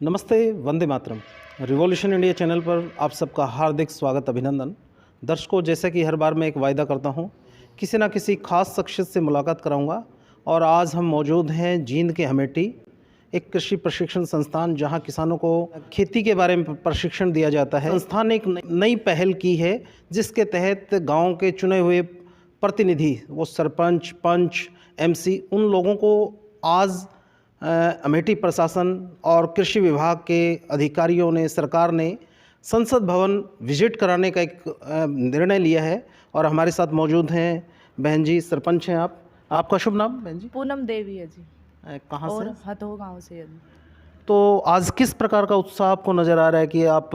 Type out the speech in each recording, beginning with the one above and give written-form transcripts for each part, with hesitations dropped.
नमस्ते, Vande Mataram. Revolution India channel पर आप सबका हार्दिक स्वागत, अभिनंदन। दर्शकों, जैसा कि हर बार मैं एक वायदा करता हूं, किसी ना किसी खास शख्सियत से मुलाकात कराऊंगा और आज हम मौजूद हैं जींद के अमेठी, एक कृषि प्रशिक्षण संस्थान जहां किसानों को खेती के बारे में प्रशिक्षण दिया जाता है। संस्थान ने एक नई पहल की है जिसके तहत गाँव के चुने हुए प्रतिनिधि, वो सरपंच, पंच, एमसी, उन लोगों को आज अमेठी प्रशासन और कृषि विभाग के अधिकारियों ने, सरकार ने संसद भवन विजिट कराने का एक निर्णय लिया है। और हमारे साथ मौजूद हैं बहन जी, सरपंच हैं आप। आपका शुभ नाम बहन जी? पूनम देवी है जी। कहाँ और से? हथो गांव से है जी। तो आज किस प्रकार का उत्साह आपको नज़र आ रहा है कि आप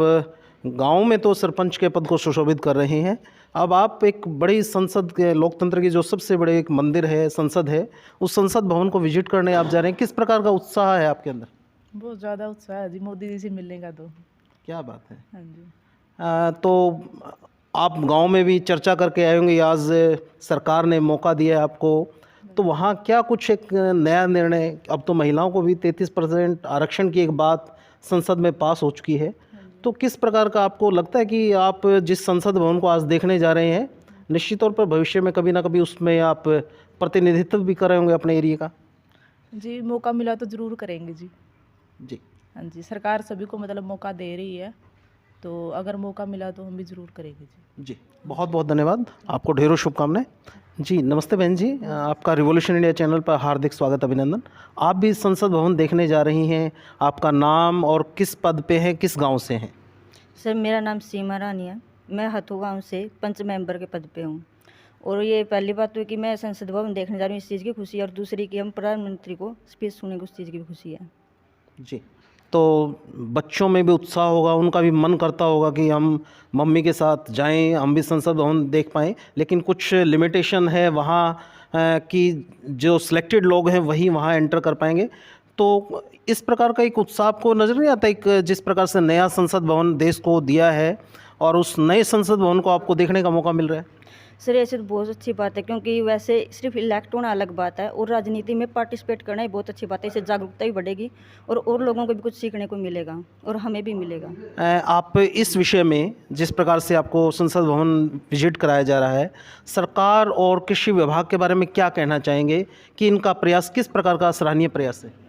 गांव में तो सरपंच के पद को सुशोभित कर रहे हैं, अब आप एक बड़ी संसद के लोकतंत्र की जो सबसे बड़े एक मंदिर है, संसद है, उस संसद भवन को विजिट करने आप जा रहे हैं, किस प्रकार का उत्साह है आपके अंदर? बहुत ज़्यादा उत्साह है जी, मोदी जी से मिलने का तो। क्या बात है। हाँ जी। तो आप गांव में भी चर्चा करके आए होंगे, आज सरकार ने मौका दिया है आपको, तो वहाँ क्या कुछ एक नया निर्णय, अब तो महिलाओं को भी 33% आरक्षण की एक बात संसद में पास हो चुकी है, तो किस प्रकार का आपको लगता है कि आप जिस संसद भवन को आज देखने जा रहे हैं, निश्चित तौर पर भविष्य में कभी ना कभी उसमें आप प्रतिनिधित्व भी कर रहे होंगे अपने एरिया का? जी, मौका मिला तो ज़रूर करेंगे जी। जी हाँ जी, सरकार सभी को मतलब मौका दे रही है, तो अगर मौका मिला तो हम भी ज़रूर करेंगे जी। जी, बहुत बहुत धन्यवाद, आपको ढेरों शुभकामनाएं। जी नमस्ते बहन जी, आपका रिवॉल्यूशन इंडिया चैनल पर हार्दिक स्वागत, अभिनंदन। आप भी संसद भवन देखने जा रही हैं, आपका नाम और किस पद पे हैं, किस गांव से हैं? सर, मेरा नाम सीमा रानी है। मैं हथो गाँव से पंच मेंबर के पद पे हूँ। और ये पहली बात तो है कि मैं संसद भवन देखने जा रही हूँ, इस चीज़ की खुशी है। और दूसरी कि हम प्रधानमंत्री को स्पीच सुनेंगे, उस चीज़ की भी खुशी है। जी, तो बच्चों में भी उत्साह होगा, उनका भी मन करता होगा कि हम मम्मी के साथ जाएं, हम भी संसद भवन देख पाएँ, लेकिन कुछ लिमिटेशन है वहाँ कि जो सिलेक्टेड लोग हैं वही वहाँ एंटर कर पाएंगे। तो इस प्रकार का एक उत्साह आपको नज़र नहीं आता, एक जिस प्रकार से नया संसद भवन देश को दिया है और उस नए संसद भवन को आपको देखने का मौका मिल रहा है? सर, ऐसे तो बहुत अच्छी बात है, क्योंकि वैसे सिर्फ इलेक्ट होना अलग बात है और राजनीति में पार्टिसिपेट करना ही बहुत अच्छी बात है। इससे जागरूकता भी बढ़ेगी और लोगों को भी कुछ सीखने को मिलेगा और हमें भी मिलेगा। आप इस विषय में, जिस प्रकार से आपको संसद भवन विजिट कराया जा रहा है, सरकार और कृषि विभाग के बारे में क्या कहना चाहेंगे कि इनका प्रयास किस प्रकार का सराहनीय प्रयास है?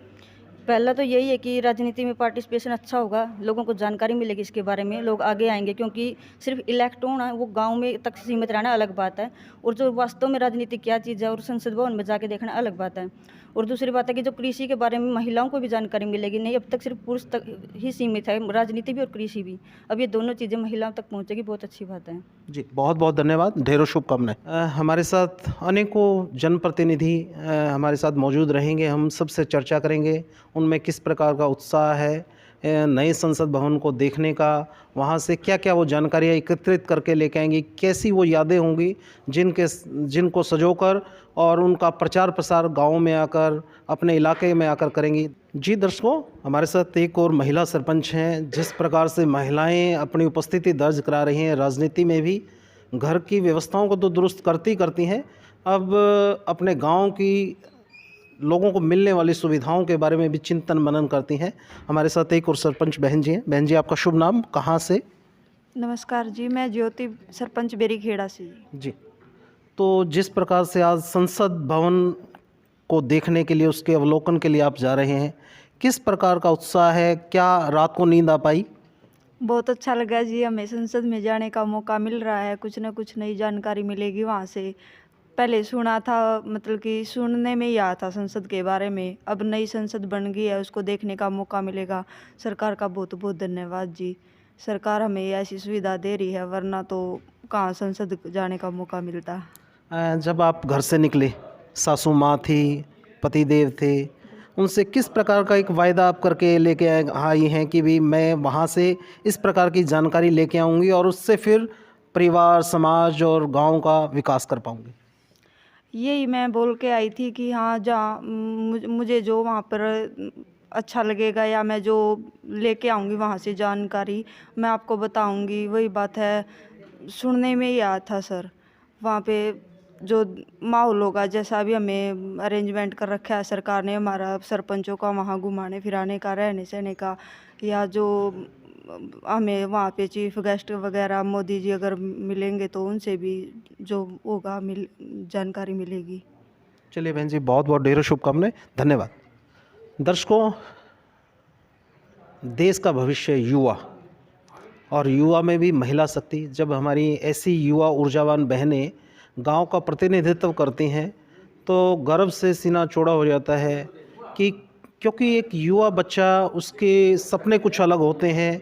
पहला तो यही है कि राजनीति में पार्टिसिपेशन अच्छा होगा, लोगों को जानकारी मिलेगी इसके बारे में, लोग आगे आएंगे। क्योंकि सिर्फ इलेक्ट होना, वो गांव में तक सीमित रहना अलग बात है, और जो वास्तव में राजनीति क्या चीज़ है और संसद भवन में जाके देखना अलग बात है। और दूसरी बात है कि जो कृषि के बारे में महिलाओं को भी जानकारी मिलेगी। नहीं, अब तक सिर्फ पुरुष तक ही सीमित है, राजनीति भी और कृषि भी। अब ये दोनों चीज़ें महिलाओं तक पहुँचेगी, बहुत अच्छी बात है। जी, बहुत बहुत धन्यवाद, ढेरों शुभकामनाएं। हमारे साथ अनेकों जनप्रतिनिधि हमारे साथ मौजूद रहेंगे, हम सबसे चर्चा करेंगे उनमें किस प्रकार का उत्साह है नए संसद भवन को देखने का, वहाँ से क्या क्या वो जानकारियाँ एकत्रित करके लेके आएंगी, कैसी वो यादें होंगी जिनको सजोकर और उनका प्रचार प्रसार गाँव में आकर, अपने इलाके में आकर करेंगी। जी दर्शकों, हमारे साथ एक और महिला सरपंच हैं। जिस प्रकार से महिलाएं अपनी उपस्थिति दर्ज करा रही हैं, राजनीति में भी घर की व्यवस्थाओं को तो दुरुस्त करती हैं, अब अपने गांव की लोगों को मिलने वाली सुविधाओं के बारे में भी चिंतन मनन करती हैं। हमारे साथ एक और सरपंच बहन जी हैं। बहन जी, आपका शुभ नाम, कहाँ से? नमस्कार जी, मैं ज्योति, सरपंच बेरीखेड़ा से जी, तो जिस प्रकार से आज संसद भवन को देखने के लिए, उसके अवलोकन के लिए आप जा रहे हैं, किस प्रकार का उत्साह है? क्या रात को नींद आ पाई? बहुत अच्छा लगा जी। हमें संसद में जाने का मौका मिल रहा है, कुछ न कुछ नई जानकारी मिलेगी वहाँ से। पहले सुना था, मतलब कि सुनने में ही आया था संसद के बारे में, अब नई संसद बन गई है, उसको देखने का मौका मिलेगा। सरकार का बहुत बहुत धन्यवाद जी। सरकार हमें ऐसी सुविधा दे रही है, वरना तो कहाँ संसद जाने का मौका मिलता। जब आप घर से निकले, सासू माँ थी, पतिदेव थे, उनसे किस प्रकार का एक वायदा आप करके लेके आई हैं कि भी मैं वहाँ से इस प्रकार की जानकारी लेके आऊँगी और उससे फिर परिवार, समाज और गांव का विकास कर पाऊँगी? यही मैं बोल के आई थी कि हाँ, जहाँ मुझे जो वहाँ पर अच्छा लगेगा या मैं जो लेके आऊँगी वहाँ से जानकारी, मैं आपको बताऊँगी। वही बात है, सुनने में ही आया था सर, वहाँ पे जो माहौल होगा, जैसा भी हमें अरेंजमेंट कर रखा है सरकार ने हमारा सरपंचों का वहाँ घुमाने फिराने का, रहने सहने का, या जो हमें वहाँ पे चीफ गेस्ट वगैरह मोदी जी अगर मिलेंगे तो उनसे भी जो होगा जानकारी मिलेगी। चलिए बहन जी, बहुत बहुत ढेरों शुभकामनाएं, धन्यवाद। दर्शकों, देश का भविष्य युवा, और युवा में भी महिला शक्ति। जब हमारी ऐसी युवा ऊर्जावान बहनें गांव का प्रतिनिधित्व करती हैं तो गर्व से सीना चौड़ा हो जाता है कि क्योंकि एक युवा बच्चा, उसके सपने कुछ अलग होते हैं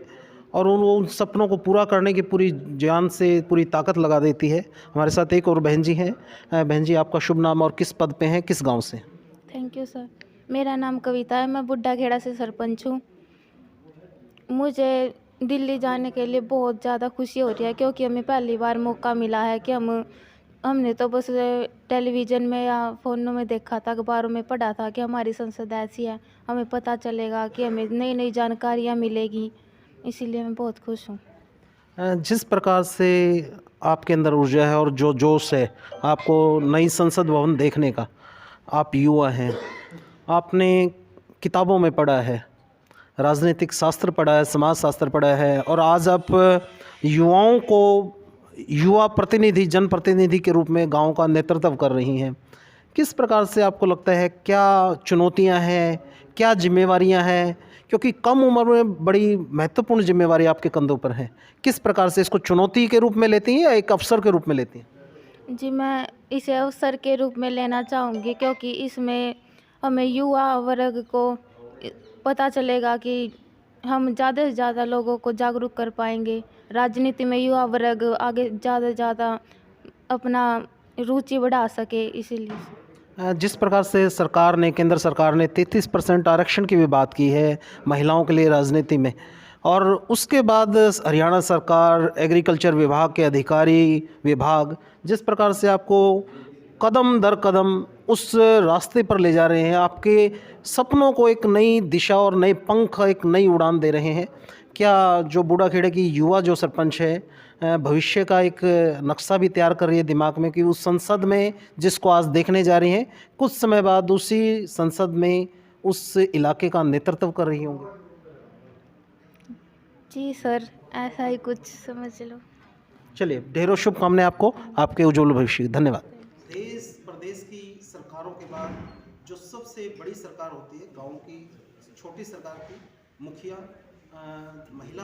और उन सपनों को पूरा करने की पूरी जान से पूरी ताकत लगा देती है। हमारे साथ एक और बहन जी हैं। बहन जी, आपका शुभ नाम और किस पद पे हैं, किस गांव से? Thank you sir. मेरा नाम कविता है, मैं बुड्ढा खेड़ा से सरपंच हूँ। मुझे दिल्ली जाने के लिए बहुत ज़्यादा खुशी हो रही है क्योंकि हमें पहली बार मौका मिला है कि हमने तो बस टेलीविज़न में या फ़ोनों में देखा था, अखबारों में पढ़ा था कि हमारी संसद ऐसी है, हमें पता चलेगा कि हमें नई नई जानकारियाँ मिलेगी, इसीलिए मैं बहुत खुश हूँ। जिस प्रकार से आपके अंदर ऊर्जा है और जो जोश है आपको नई संसद भवन देखने का, आप युवा हैं, आपने किताबों में पढ़ा है, राजनीतिक शास्त्र पढ़ा है, समाज शास्त्र पढ़ा है, और आज आप युवाओं को युवा प्रतिनिधि, जनप्रतिनिधि के रूप में गांव का नेतृत्व कर रही हैं। किस प्रकार से आपको लगता है, क्या चुनौतियां हैं, क्या जिम्मेवारियां हैं? क्योंकि कम उम्र में बड़ी महत्वपूर्ण जिम्मेवारी आपके कंधों पर है। किस प्रकार से इसको चुनौती के रूप में लेती हैं या एक अवसर के रूप में लेती हैं? जी, मैं इसे अवसर के रूप में लेना चाहूँगी क्योंकि इसमें हमें युवा वर्ग को पता चलेगा कि हम ज़्यादा से ज़्यादा लोगों को जागरूक कर पाएंगे। राजनीति में युवा वर्ग आगे ज़्यादा से ज़्यादा अपना रुचि बढ़ा सके, इसीलिए। जिस प्रकार से सरकार ने, केंद्र सरकार ने 33% आरक्षण की भी बात की है महिलाओं के लिए राजनीति में, और उसके बाद हरियाणा सरकार, एग्रीकल्चर विभाग के अधिकारी विभाग जिस प्रकार से आपको कदम दर कदम उस रास्ते पर ले जा रहे हैं, आपके सपनों को एक नई दिशा और नए पंख, एक नई उड़ान दे रहे हैं। क्या जो बूढ़ाखेड़े की युवा जो सरपंच है भविष्य का एक नक्शा भी तैयार कर रही है दिमाग में कि उस संसद में जिसको आज देखने जा रही हैं, कुछ समय बाद उसी संसद में उस इलाके का नेतृत्व कर रही होंगी? जी सर, ऐसा ही कुछ समझ लो। चलिए, ढेरों शुभकामनाएं आपको, आपके उज्जवल भविष्य की। धन्यवाद। देश प्रदेश की सरकारों के बाद जो सबसे बड़ी सरकार होती है, गाँव की छोटी सरकार की मुखिया, महिला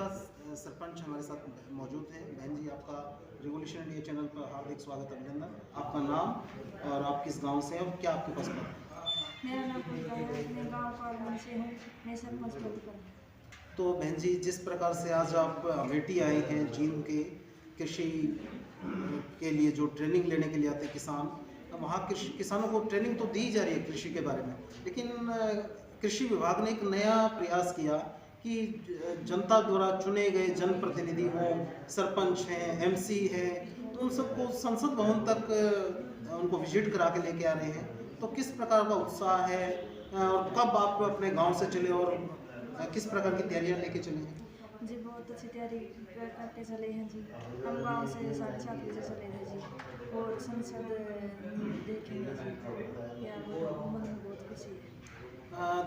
सरपंच हमारे साथ मौजूद हैं। बहन जी, आपका रेवोल्यूशन इंडिया चैनल पर हार्दिक स्वागत, अभिनंदन। आपका नाम और आप किस गांव से हैं और क्या आपके पास पद है? मेरा नाम कविता है, मैं गाँव कालवन से हूँ, मैं सरपंच पद पर हूँ। तो बहन जी, जिस प्रकार से आज आप अमेठी आई हैं, जींद के कृषि के लिए जो ट्रेनिंग लेने के लिए आते हैं किसान, वहाँ किसानों को ट्रेनिंग तो दी जा रही है कृषि के बारे में, लेकिन कृषि विभाग ने एक नया प्रयास किया कि जनता द्वारा चुने गए जनप्रतिनिधि हों, सरपंच हैं, एमसी हैं, तो उन सबको संसद भवन तक उनको विजिट करा के लेके आ रहे हैं। तो किस प्रकार का उत्साह है और कब आप अपने गांव से चले और किस प्रकार की तैयारियां लेके चले हैं? जी, बहुत अच्छी तैयारी करके चले हैं जी। हम गांव से 7:30 बजे चले थे जी, और संसद देखेंगे जी। या मन में बहुत खुशी है।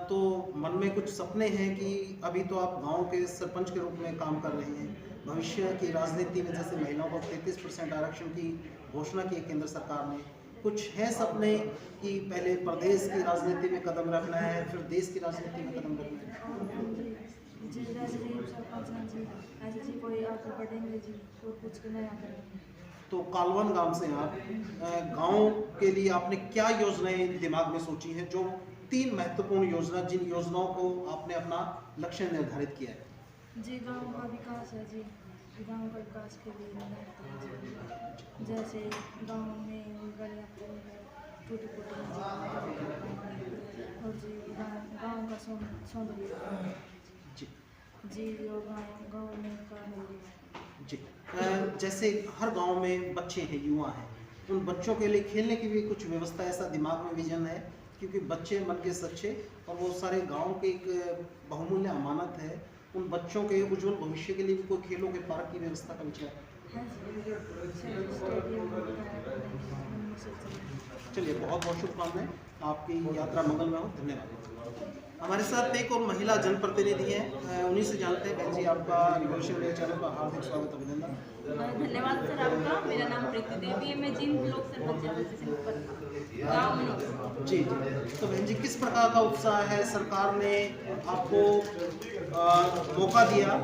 तो मन में कुछ सपने हैं कि अभी तो आप गांव के सरपंच के रूप में काम कर रहे हैं, भविष्य की राजनीति में जैसे महिलाओं को 33% आरक्षण की घोषणा की है केंद्र सरकार ने, कुछ है सपने कि पहले प्रदेश की राजनीति में कदम रखना है, फिर देश की राजनीति में कदम रखना है? जी, जैसे जी सरपंच हैं जी, ऐसे जी कोई आगे बढ़ेंगे जी और कुछ नया करेंगे। तो कालवन गांव से आप, गांव के लिए आपने क्या योजनाएं दिमाग में सोची हैं, जो 3 महत्वपूर्ण योजना, जिन योजनाओं को आपने अपना लक्ष्य निर्धारित किया है? जी, गांव का विकास है जी, गांव का विकास के लिए मेहनत है जी। जैसे गांव में गलियां टूटी फूटी और जी गांव का सौंदर्य जी, और गांव में काम हो गया जी। जैसे हर गांव में बच्चे हैं, युवा हैं, उन बच्चों के लिए खेलने की भी कुछ व्यवस्था, ऐसा दिमाग में विजन है? क्योंकि बच्चे मन के सच्चे और वो सारे गांव के एक बहुमूल्य अमानत है, उन बच्चों के उज्जवल भविष्य के लिए भी कोई खेलों के पार्क की व्यवस्था का विचार? हाँ जी, स्टेडियम वगैरह बनेंगे, हम सोच रहे हैं। चलिए, बहुत बहुत शुभकामनाएं, आपकी यात्रा मंगलमय हो। धन्यवाद। हमारे साथ एक और महिला जनप्रतिनिधि है, उन्हीं से जानते हैं। बहन जी, आपका रिवोल्यूशन इंडिया चैनल पर हार्दिक स्वागत, अभिनंदन। धन्यवाद सर आपका। मेरा नाम प्रीति देवी है, मैं जिन ब्लॉक सरपंच गाँव मनोज। जी जी। तो बहन जी, किस प्रकार का उत्साह है? सरकार ने आपको मौका दिया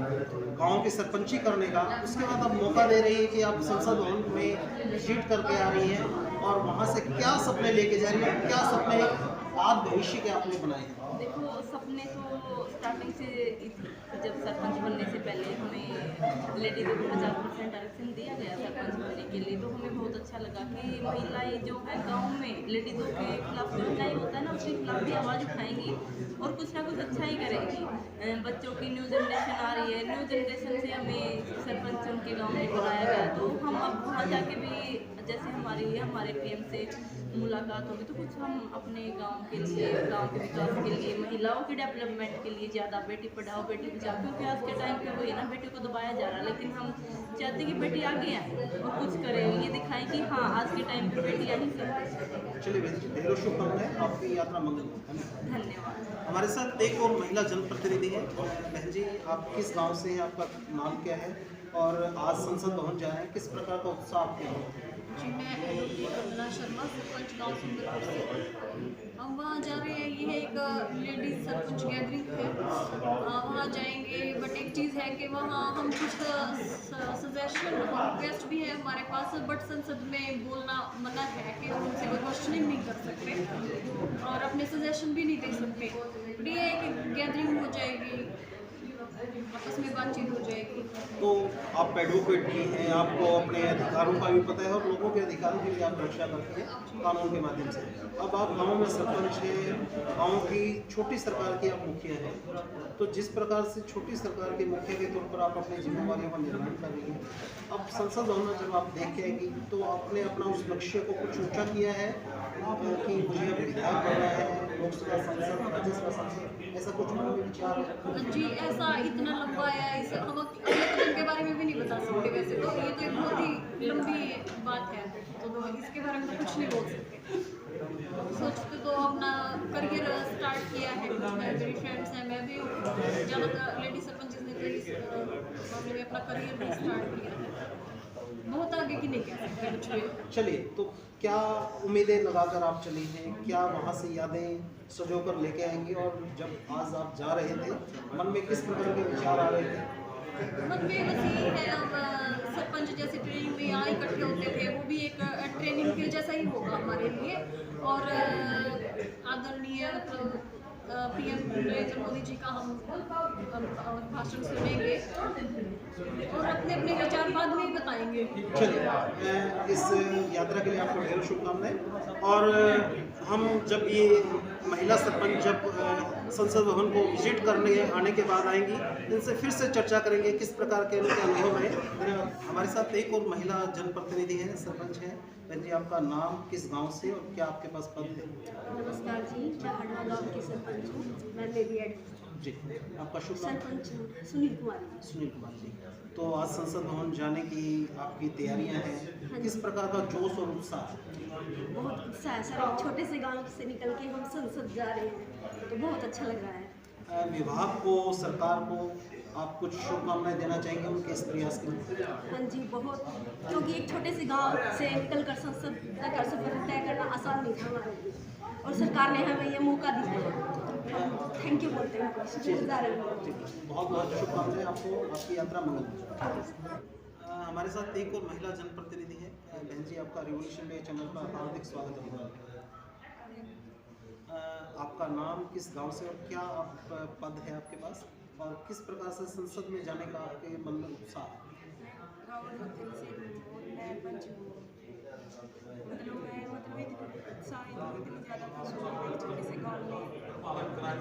गांव की सरपंची करने का, उसके बाद अब मौका दे रही है कि आप संसद भवन में विजिट करके आ रही हैं और वहां से क्या सपने लेके जा रही हैं, क्या सपने आज भविष्य के आपने बनाए हैं? देखो, सपने तो स्टार्टिंग से जब सरपंच बनने से पहले हमें लेडीज को 50% आरक्षण दिया गया सरपंच बनने के लिए, तो हमें बहुत अच्छा लगा कि महिलाएं जो है गांव में लेडीज़ों के खिलाफ जो अन्याय होता है ना, उसके खिलाफ भी आवाज़ उठाएंगी और कुछ ना कुछ अच्छा ही करेंगी। बच्चों की न्यू जनरेशन आ रही है, न्यू जनरेशन से हमें सरपंच उनके गाँव में बुलाया गया, तो हम अब वहाँ जाके भी जैसे हमारे पीएम से मुलाकात होगी तो कुछ हम अपने गांव के लिए, गांव के विकास के लिए, महिलाओं के डेवलपमेंट के लिए ज़्यादा बेटी पढ़ाओ बेटी बचाओ, क्योंकि आज के टाइम पे वही ना, बेटी को दबाया जा रहा है, लेकिन हम चाहते कि बेटी आगे आए और कुछ करे, ये दिखाएं कि हाँ आज के टाइम पे बेटियाँ ही करें। चलिए बहन जी, ढेरों शुभकामनाएं, आपकी यात्रा मंगल। धन्यवाद। हमारे साथ एक और महिला जनप्रतिनिधि है। बहन जी, आप किस गांव से हैं, आपका नाम क्या है और आज संसद भवन जा रहे हैं, किस प्रकार का उत्साह आपके है? जी, मैं करुणा शर्मा, सरपंच गाँव सुंदरपुर से। हम वहाँ जा रहे हैं, ये एक लेडीज सरपंच गैदरिंग है, वहाँ जाएंगे। बट एक चीज़ है कि वहाँ हम कुछ सजेशन और रिक्वेस्ट भी है हमारे पास, बट संसद में बोलना मना है कि हम उनसे कोई क्वेश्चनिंग नहीं कर सकते और अपने सजेशन भी नहीं दे सकते। बट ये है कि गैदरिंग हो जाएगी, आपस में बातचीत हो जाएगी। तो आप एडवोकेट भी हैं, आपको अपने अधिकारों का भी पता है और लोगों के अधिकारों की भी आप रक्षा करते हैं कानून के माध्यम से। अब आप गांव में सरपंच हैं, गांव की छोटी सरकार के आप मुखिया हैं, तो जिस प्रकार से छोटी सरकार के मुखिया के तौर पर आप अपनी जिम्मेवारियों का निर्वहन कर रही हैं, अब संसद भवन जब आप देख के आएंगी तो आपने अपना उस लक्ष्य को कुछ ऊँचा किया है कि मुझे अब विधायक बनना है, लोकसभा सांसद, राज्यसभा सांसद, ऐसा कुछ मन में विचार है? जी, ऐसा इतना लंबा है, इसे हम अगले कदम के बारे में भी नहीं बता सकते। वैसे तो ये तो एक बहुत ही लंबी बात है, तो इसके बारे में तो कुछ नहीं बोल सकते। सोचते तो अपना करियर स्टार्ट किया है, कुछ मेरी फ्रेंड्स हैं, मैं भी हूँ, ज़्यादातर लेडी सरपंच ने इस मामले में अपना करियर भी स्टार्ट किया है। बहुत आगे की नहीं कह सकते कुछ भी। चलिए, तो क्या उम्मीदें लगाकर आप चली हैं, क्या वहाँ से यादें सजो कर लेके आएंगी और जब आज आप जा रहे थे मन में किस प्रकार के विचार आ रहे थे? मन में बस यही है, अब सरपंच जैसे ट्रेनिंग में यहाँ इकट्ठे होते थे, वो भी एक ट्रेनिंग के जैसा ही होगा हमारे लिए। और आदरणीय पीएम नरेंद्र मोदी जी का हम भाषण सुनेंगे और अपने अपने विचार बाद में ही बताएंगे। चलिए, इस यात्रा के लिए आपको ढेरों शुभकामनाएं। और हम जब ये महिला सरपंच जब संसद भवन को विजिट करने आने के बाद आएंगी, इनसे फिर से चर्चा करेंगे किस प्रकार के उनके अनुभव है। हमारे साथ एक और महिला जनप्रतिनिधि है, सरपंच है। बहन जी, आपका नाम, किस गांव से और क्या आपके पास पद है? नमस्कार जी, मैं हरना गाँव की सरपंच हूँ, मैं लेडी एड जी, आपका शुभ नाम? सरपंच सुनील कुमार। सुनील कुमार जी। तो आज संसद भवन जाने की आपकी तैयारियां हैं, किस प्रकार का जोश और उत्साह है? बहुत उत्साह है सर, एक छोटे से गांव से निकल के हम संसद जा रहे हैं, तो बहुत अच्छा लग रहा है। विभाग को, सरकार को आप कुछ शुभकामनाएं देना चाहेंगे उनके इस प्रयास के लिए? हाँ जी, बहुत, क्योंकि एक छोटे से गांव से निकल कर संसद तक का सफर तय करना आसान नहीं था हमारे लिए, और सरकार ने हमें ये मौका दिया है। थैंक यू बोलते हैं, शुक्रगुजार हैं। बहुत बहुत शुभकामनाएं आपको, आपकी यात्रा मंगल। हमारे साथ एक और महिला जनप्रतिनिधि है। बहन जी, आपका रिवोल्यूशन इंडिया चैनल पर हार्दिक स्वागत है। आपका नाम, किस गांव से और क्या आप पद है आपके पास, और किस प्रकार से संसद में जाने का आपके मन में उत्साह है? ज़्यादा खुश हुआ छोटे से गाँव में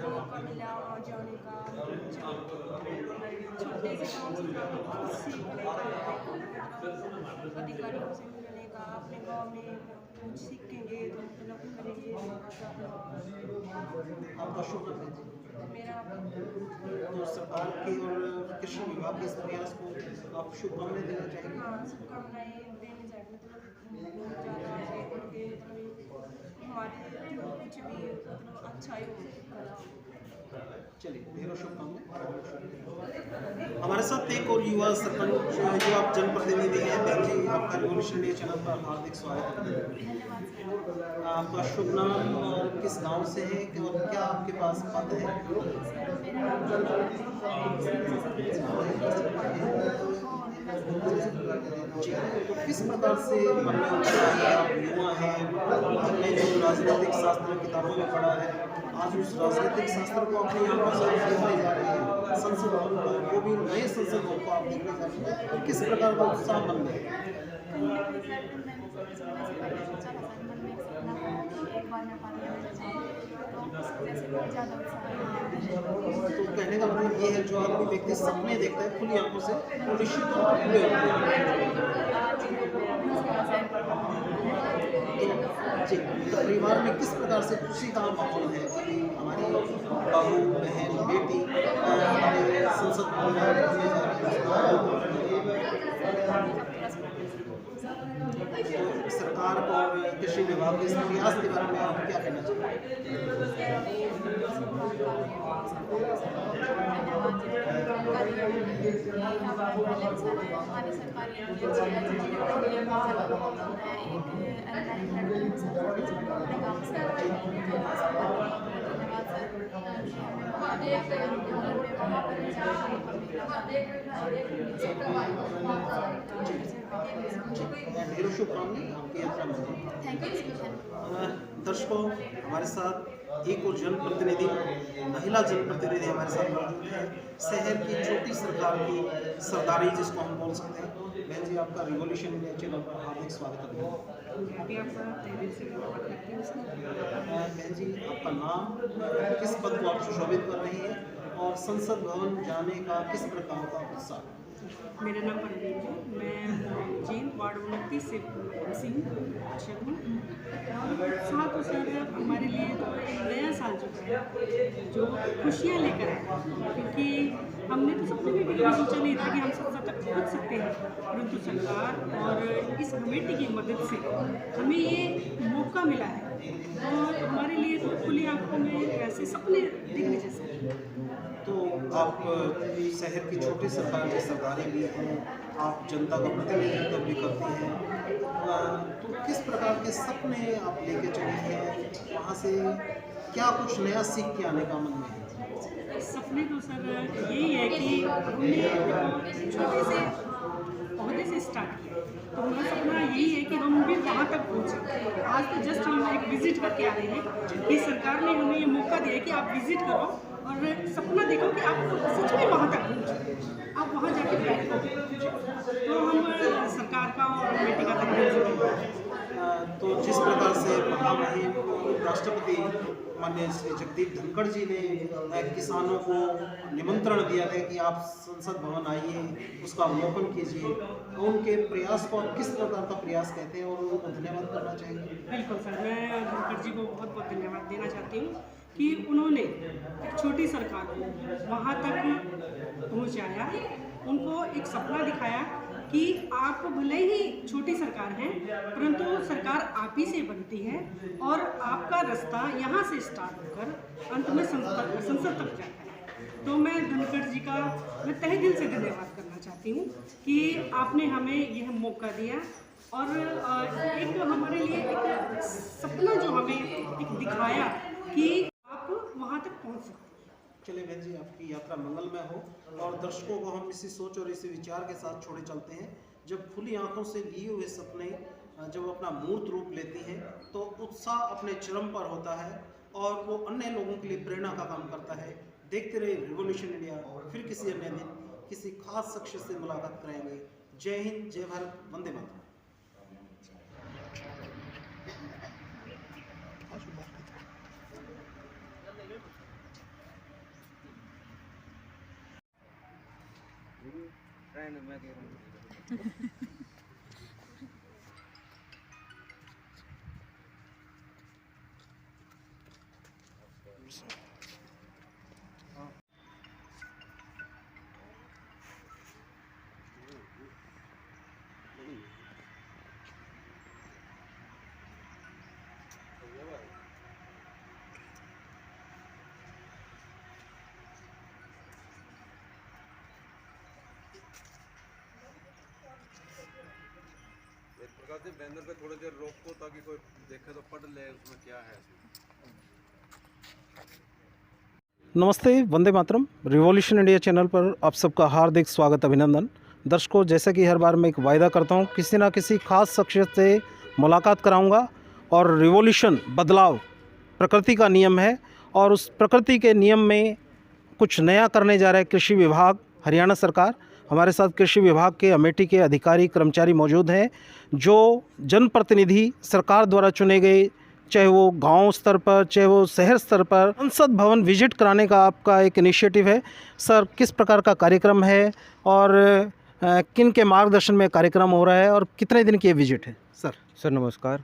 मौका मिला और जाने का, छोटे से गाँव से सीखने का, अधिकारियों से मिलने का, अपने गाँव में कुछ सीखेंगे तो मतलब करेंगे। आपका शुभ नाम है? मेरा तो सरकार के और कृषि विभाग के इस प्रयास को आप शुभकामनाएं देना चाहेंगे? हाँ शुभकामनाएं देनी चाहिए, मतलब बहुत ज़्यादा है उनके, मतलब हमारे जो कुछ भी मतलब अच्छा ही हो। चलिए, ढेरों शुभकामनाएं। हमारे साथ एक और युवा सरपंच जो आप जनप्रतिनिधि हैं, बहन जी, आपका रिवॉल्यूशन इंडिया चैनल पर हार्दिक स्वागत है। आपका शुभ नाम और किस गांव से है और क्या आपके पास पद है? जी, तो किस प्रकार से मन में उत्साह है? आप युवा हैं, आपने जो राजनीतिक शास्त्र किताबों में पढ़ा है, आज उस राजनीतिक शास्त्र को अपनी आंखों से देखने जा रहे हैं, संसद भवन को, वो भी नए संसद भवन को आप देखने जा रहे हैं, तो किस प्रकार का उत्साह मन में है? तो कहने का मतलब ये है, जो आदमी व्यक्ति सपने देखता है खुली आंखों से, वो निश्चित तौर पर पूरे होते हैं। जी, तो परिवार में किस प्रकार से खुशी का माहौल है कि हमारी बहू, बहन, बेटी हमारे संसद भवन में रहने जा रही है? तो सरकार और कृषि विभाग के इस प्रयास के बारे में आप क्या कहना ढेरों शुभकामनाएं आपकी यात्रा में। दर्शकों, हमारे साथ एक और जनप्रतिनिधि, महिला जनप्रतिनिधि हमारे साथ मौजूद है, शहर की छोटी सरकार की सरदारी जिसको हम बोल सकते हैं। बहन जी, आपका रिवॉल्यूशन इंडिया चैनल पर हार्दिक स्वागत है। बहन जी, आपका नाम, किस पद को आप सुशोभित कर रही हैं और संसद भवन जाने का किस प्रकार का उत्साह? मेरा नाम परवीन है, मैं जींद वार्ड 29 से सिंह अक्षर हूँ। साथ तो सर हमारे लिए तो एक नया साल जो है, जो खुशियाँ लेकर आए, क्योंकि हमने तो सपने में भी सोचा नहीं था कि हम संसद तक पहुँच सकते हैं, परंतु सरकार और इस कमेटी की मदद से हमें ये मौका मिला है और हमारे लिए तो खुली आंखों में ऐसे सपने दिखने जैसे। तो आप शहर की छोटी सरकार की सरदारी भी हैं, आप जनता का प्रतिनिधित्व भी करती हैं, तो किस प्रकार के सपने आप लेके चली हैं? वहाँ से क्या कुछ नया सीख के आने का मन में है? सपने तो सर यही है कि हमने छोटे से पौधे से स्टार्ट किया, तो हमारा सपना यही है कि हम भी वहाँ तक पहुँचें। आज तो जस्ट हम एक विजिट करके आ रहे हैं कि सरकार ने हमें ये मौका दिया कि आप विजिट करो और सपना देखो कि आप सच में वहाँ तक पहुँचे, आप वहाँ जाके बैठो। तो हम सरकार का और कमेटी का धन्यवाद। तो जिस प्रकार से महामहिम राष्ट्रपति माननीय श्री जगदीप धनखड़ जी ने किसानों को निमंत्रण दिया था कि आप संसद भवन आइए, उसका अवलोकन कीजिए, तो उनके प्रयास को आप किस प्रकार का प्रयास कहते हैं और उनको धन्यवाद करना चाहेंगे? बिल्कुल सर, मैं धनखड़ जी को बहुत बहुत धन्यवाद देना चाहती हूँ कि उन्होंने एक छोटी सरकार को वहाँ तक पहुँचाया, उनको एक सपना दिखाया कि आप भले ही छोटी सरकार हैं, परंतु सरकार आप ही से बनती है और आपका रास्ता यहाँ से स्टार्ट होकर अंत में संसद तक जाता है। तो मैं धनखड़ जी का मैं तहे दिल से धन्यवाद करना चाहती हूँ कि आपने हमें यह मौका दिया और एक हमारे लिए एक सपना जो हमें एक दिखाया कि आप वहाँ तक पहुँच सकते हैं। चलिए बहन जी, आपकी यात्रा मंगलमय हो और दर्शकों को हम इसी सोच और इसी विचार के साथ छोड़े चलते हैं। जब खुली आंखों से लिए हुए सपने जब अपना मूर्त रूप लेती हैं तो उत्साह अपने चरम पर होता है और वो अन्य लोगों के लिए प्रेरणा का काम करता है। देखते रहिए रिवॉल्यूशन इंडिया, फिर किसी अन्य दिन किसी खास शख्स से मुलाकात कराएंगे। जय हिंद, जय भारत, वंदे मातरम। मैं कह रहा हूँ प्रकाश जी बैनर पे थोड़ी देर रोको ताकि कोई देखे तो पढ़ ले उसमें क्या है। नमस्ते, Vande Mataram. Revolution India channel पर आप सबका हार्दिक स्वागत, अभिनंदन। दर्शकों, जैसा कि हर बार मैं एक वायदा करता हूं, किसी ना किसी खास शख्सियत से मुलाकात कराऊंगा और रिवॉल्यूशन, बदलाव प्रकृति का नियम है और उस प्रकृति के नियम में कुछ नया करने जा रहा है कृषि विभाग, हरियाणा सरकार। हमारे साथ कृषि विभाग के अमेठी के अधिकारी कर्मचारी मौजूद हैं जो जनप्रतिनिधि सरकार द्वारा चुने गए, चाहे वो गांव स्तर पर, चाहे वो शहर स्तर पर, संसद भवन विजिट कराने का आपका एक इनिशिएटिव है। सर, किस प्रकार का कार्यक्रम है और किन के मार्गदर्शन में कार्यक्रम हो रहा है और कितने दिन की ये विजिट है? सर नमस्कार।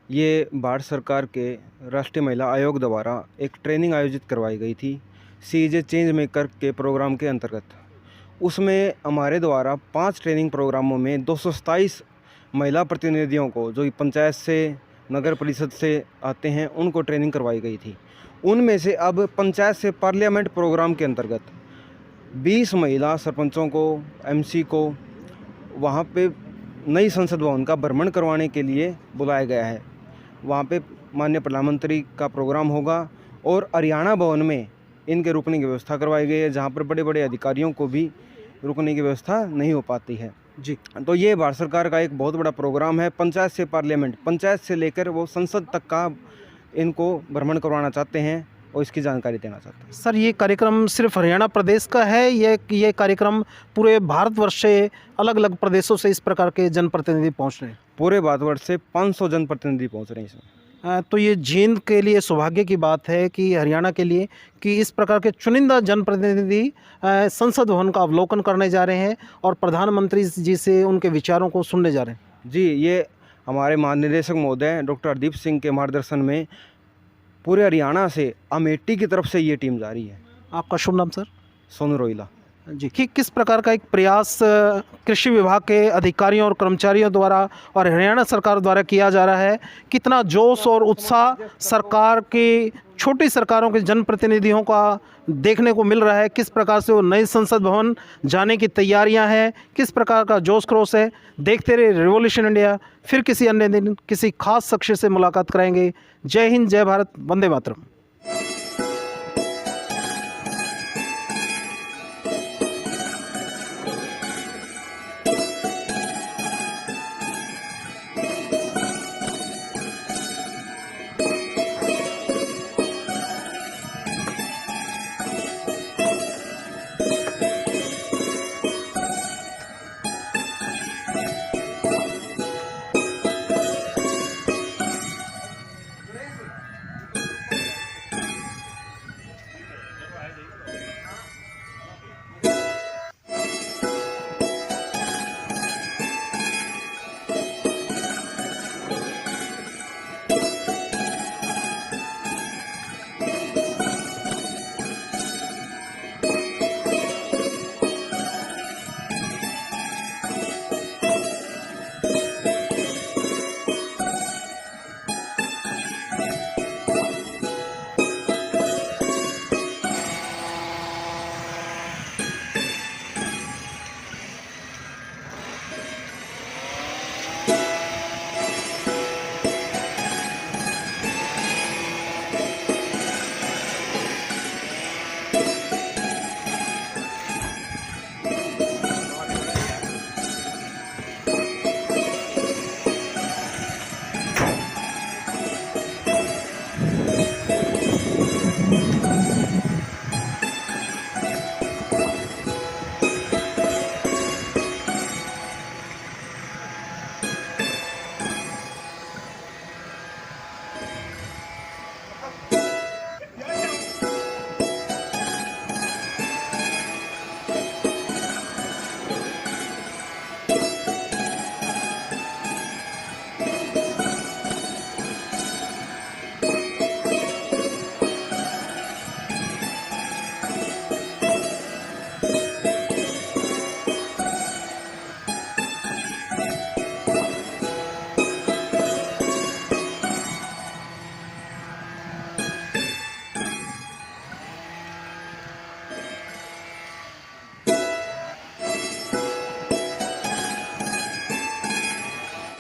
ये भारत सरकार के राष्ट्रीय महिला आयोग द्वारा एक ट्रेनिंग आयोजित करवाई गई थी सीजे चेंज मेकर के प्रोग्राम के अंतर्गत। उसमें हमारे द्वारा 5 ट्रेनिंग प्रोग्रामों में 227 महिला प्रतिनिधियों को, जो पंचायत से, नगर परिषद से आते हैं, उनको ट्रेनिंग करवाई गई थी। उनमें से अब पंचायत से पार्लियामेंट प्रोग्राम के अंतर्गत 20 महिला सरपंचों को, एमसी को वहाँ पे नई संसद भवन का भ्रमण करवाने के लिए बुलाया गया है। वहाँ पे माननीय प्रधानमंत्री का प्रोग्राम होगा और हरियाणा भवन में इनके रुकने की व्यवस्था करवाई गई है, जहाँ पर बड़े बड़े अधिकारियों को भी रुकने की व्यवस्था नहीं हो पाती है जी। तो ये भारत सरकार का एक बहुत बड़ा प्रोग्राम है। पंचायत से पार्लियामेंट, पंचायत से लेकर वो संसद तक का इनको भ्रमण करवाना चाहते हैं और इसकी जानकारी देना चाहते हैं। सर, ये कार्यक्रम सिर्फ हरियाणा प्रदेश का है, ये कार्यक्रम पूरे भारतवर्ष से, अलग अलग प्रदेशों से इस प्रकार के जनप्रतिनिधि पहुंच रहे हैं? पूरे भारतवर्ष से 500 जनप्रतिनिधि पहुंच रहे हैं इसमें। तो ये जींद के लिए सौभाग्य की बात है कि हरियाणा के लिए कि इस प्रकार के चुनिंदा जनप्रतिनिधि संसद भवन का अवलोकन करने जा रहे हैं और प्रधानमंत्री जी से उनके विचारों को सुनने जा रहे हैं। जी, ये हमारे महानिदेशक महोदय डॉक्टर हरदीप सिंह के मार्गदर्शन में पूरे हरियाणा से अमेठी की तरफ से ये टीम जा रही है। आपका शुभ नाम? सर, सोनू रोहिला जी। किस प्रकार का एक प्रयास कृषि विभाग के अधिकारियों और कर्मचारियों द्वारा और हरियाणा सरकार द्वारा किया जा रहा है? कितना जोश और उत्साह सरकार की, छोटी सरकारों के जनप्रतिनिधियों का देखने को मिल रहा है? किस प्रकार से वो नए संसद भवन जाने की तैयारियां हैं, किस प्रकार का जोश क्रोश है? देखते रहे रिवॉल्यूशन इंडिया। फिर किसी अन्य दिन किसी खास शख्स से मुलाकात कराएंगे। जय हिंद, जय भारत, वंदे मातरम।